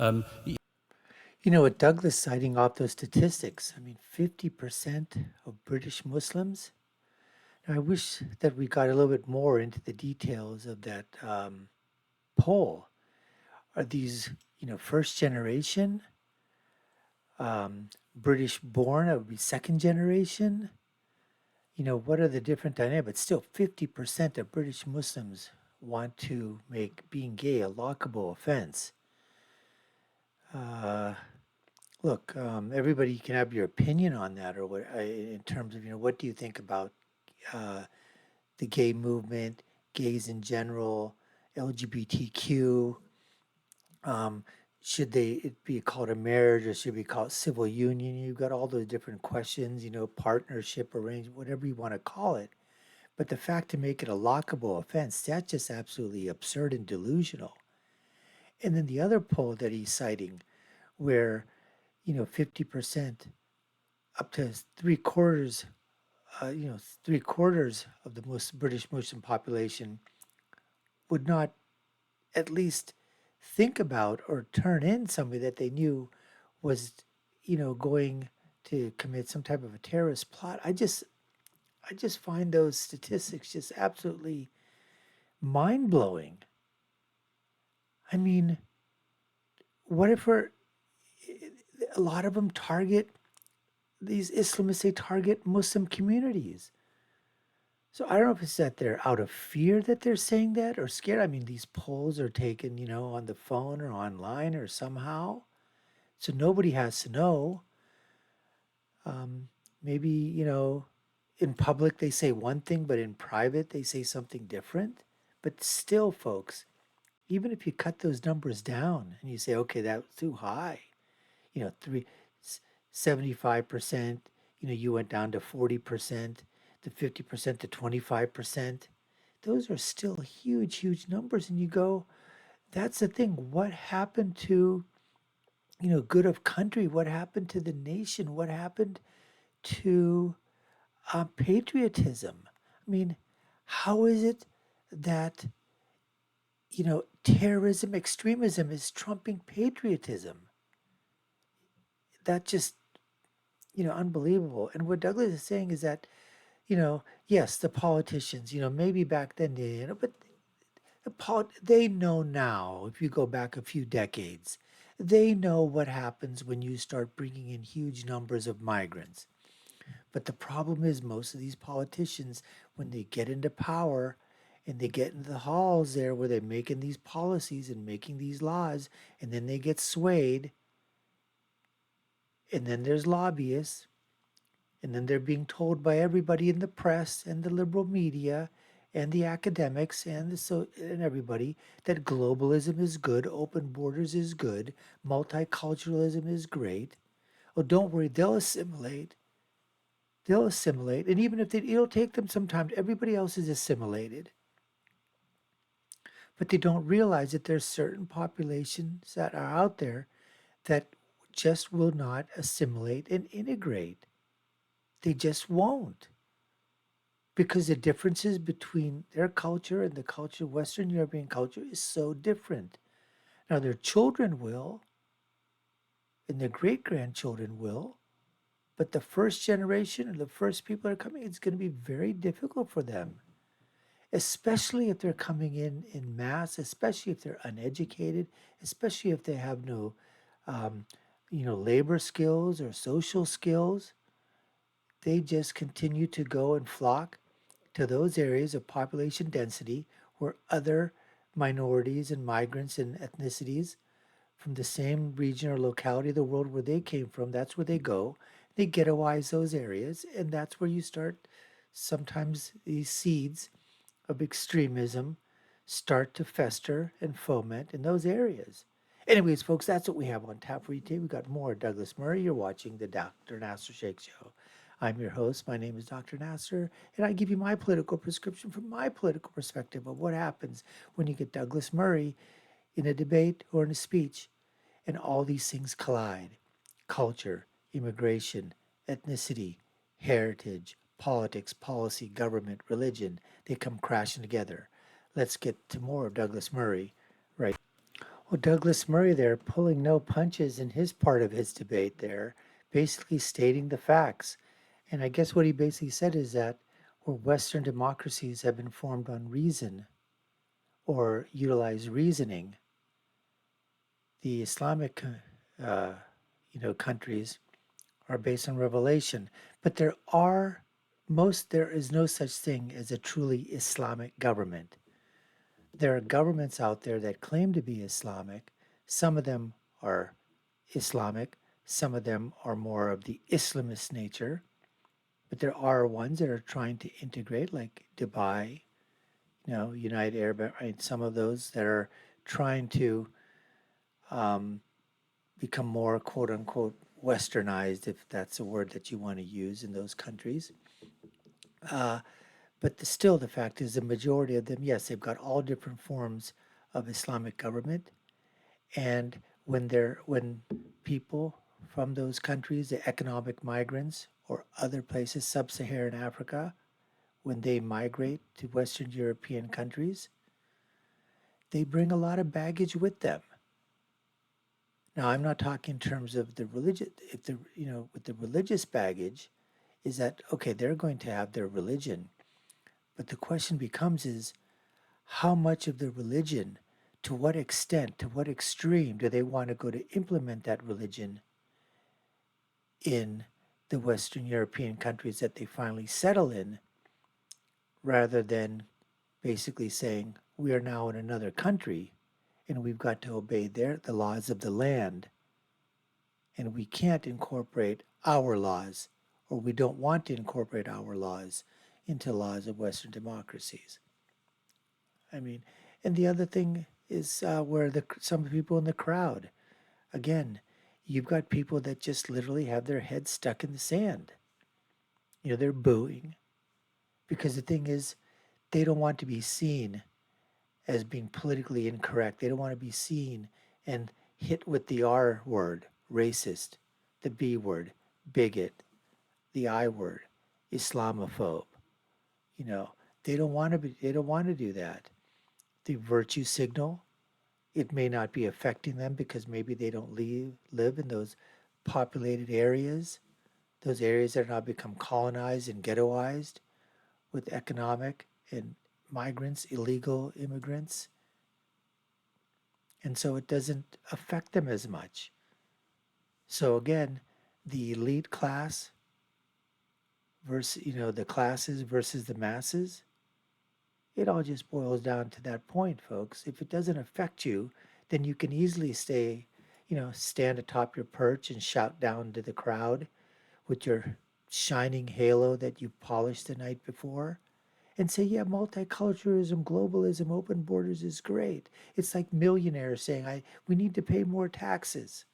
Y- You know, with Douglas citing off those statistics, I mean, 50% of British Muslims. Now, I wish that we got a little bit more into the details of that poll. Are these, first generation, British born? It would be second generation. What are the different dynamics? But still, 50% of British Muslims want to make being gay a lockable offense. Uh, Look, everybody can have your opinion on that, or what in terms of what do you think about uh, the gay movement, gays in general, LGBTQ. Um, should it be called a marriage or should it be called civil union? You've got all those different questions, partnership, arrangement, whatever you want to call it. But the fact to make it a lockable offense, that's just absolutely absurd and delusional. And then the other poll that he's citing, where 50%, up to three quarters of the British Muslim population would not at least think about or turn in somebody that they knew was, going to commit some type of a terrorist plot. I just find those statistics just absolutely mind blowing. I mean, what if a lot of them target these Islamists? They target Muslim communities. So I don't know if it's that they're out of fear that they're saying that or scared. I mean, these polls are taken, on the phone or online or somehow. So nobody has to know. Um, Maybe, in public they say one thing, but in private they say something different. But still, folks, even if you cut those numbers down and you say, okay, that's too high, you know, 75%, you went down to 40%, to 50%, to 25%. Those are still huge, huge numbers. And you go, that's the thing. What happened to, good of country? What happened to the nation? What happened to patriotism? I mean, how is it that, terrorism, extremism is trumping patriotism? That just, unbelievable. And what Douglas is saying is that, yes, the politicians, maybe back then, but they know now, if you go back a few decades, they know what happens when you start bringing in huge numbers of migrants. But the problem is, most of these politicians, when they get into power and they get into the halls there where they're making these policies and making these laws, and then they get swayed, and then there's lobbyists, and then they're being told by everybody in the press and the liberal media and the academics and everybody that globalism is good, open borders is good, multiculturalism is great. Oh, don't worry, they'll assimilate. They'll assimilate, and even if it'll take them some time. Everybody else is assimilated, but they don't realize that there's certain populations that are out there that just will not assimilate and integrate. They just won't. Because the differences between their culture and the culture of Western European culture is so different. Now, their children will, and their great grandchildren will, but the first generation or the first people that are coming, it's going to be very difficult for them, especially if they're coming in mass, especially if they're uneducated, especially if they have no, um, labor skills or social skills. They just continue to go and flock to those areas of population density where other minorities and migrants and ethnicities from the same region or locality of the world where they came from, that's where they go. They ghettoize those areas, and that's where you start sometimes these seeds of extremism start to fester and foment in those areas. Anyways, folks, that's what we have on tap for you today. We got more Douglas Murray. You're watching the Dr. Nasser Shake Show. I'm your host. My name is Dr. Nasser, and I give you my political prescription from my political perspective of what happens when you get Douglas Murray in a debate or in a speech, and all these things collide: culture, immigration, ethnicity, heritage, politics, policy, government, religion. They come crashing together. Let's get to more of Douglas Murray right. Well, Douglas Murray there pulling no punches in his part of his debate there, basically stating the facts. And I guess what he basically said is that where Western democracies have been formed on reason or utilize reasoning, the Islamic uh, countries are based on revelation. But there is no such thing as a truly Islamic government. There are governments out there that claim to be Islamic. Some of them are Islamic, some of them are more of the Islamist nature, but there are ones that are trying to integrate, like Dubai, United Arab Emirates, some of those that are trying to um, become more quote unquote westernized, if that's a word that you want to use in those countries. Uh, still, the fact is, the majority of them, yes, they've got all different forms of Islamic government. And when people from those countries, the economic migrants or other places, sub-Saharan Africa, when they migrate to Western European countries, they bring a lot of baggage with them. Now, I'm not talking in terms of the religious, if the, with the religious baggage, is that, okay, they're going to have their religion. But the question becomes is how much of the religion, to what extent, to what extreme do they want to go to implement that religion in the Western European countries that they finally settle in, rather than basically saying, we are now in another country and we've got to obey the laws of the land, and we can't incorporate our laws, or we don't want to incorporate our laws into laws of Western democracies. I mean, and the other thing is where some people in the crowd, again, you've got people that just literally have their heads stuck in the sand. They're booing because the thing is, they don't want to be seen as being politically incorrect. They don't want to be seen and hit with the R word, racist, the B word, bigot, the I word, Islamophobe. You know, they don't want to do that. The virtue signal, it may not be affecting them because maybe they don't live in those populated areas, those areas that are now become colonized and ghettoized with economic and migrants, illegal immigrants. And so it doesn't affect them as much. So again, the elite class versus, the classes versus the masses, it all just boils down to that point, folks. If it doesn't affect you, then you can easily stand atop your perch and shout down to the crowd with your shining halo that you polished the night before and say, yeah, multiculturalism, globalism, open borders is great. It's like millionaires saying, we need to pay more taxes.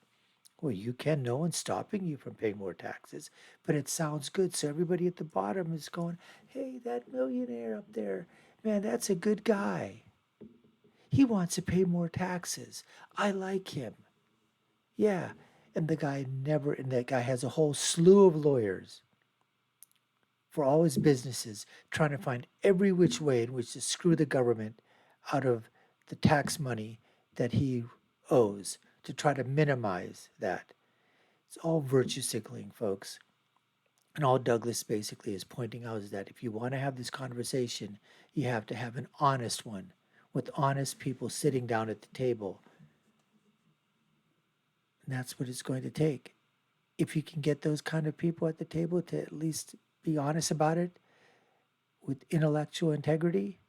Well, you can. No one's stopping you from paying more taxes, but it sounds good. So everybody at the bottom is going, hey, that millionaire up there, man, that's a good guy. He wants to pay more taxes. I like him. Yeah. And that guy has a whole slew of lawyers for all his businesses, trying to find every which way in which to screw the government out of the tax money that he owes to try to minimize that. It's all virtue signaling, folks. And all Douglas basically is pointing out is that if you want to have this conversation, you have to have an honest one with honest people sitting down at the table. And that's what it's going to take. If you can get those kind of people at the table to at least be honest about it with intellectual integrity,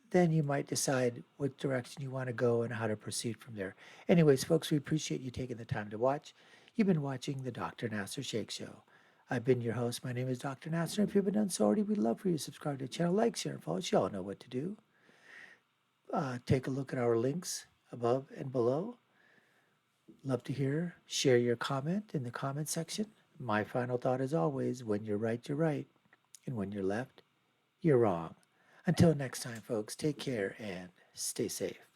then you might decide what direction you want to go and how to proceed from there. Anyways, folks, we appreciate you taking the time to watch. You've been watching the Dr. Nasser Sheikh Show. I've been your host. My name is Dr. Nasser. If you haven't done so already, we'd love for you to subscribe to the channel, like, share, and follow. You all know what to do. Take a look at our links above and below. Love to share your comment in the comment section. My final thought is always, when you're right, you're right. And when you're left, you're wrong. Until next time, folks, take care and stay safe.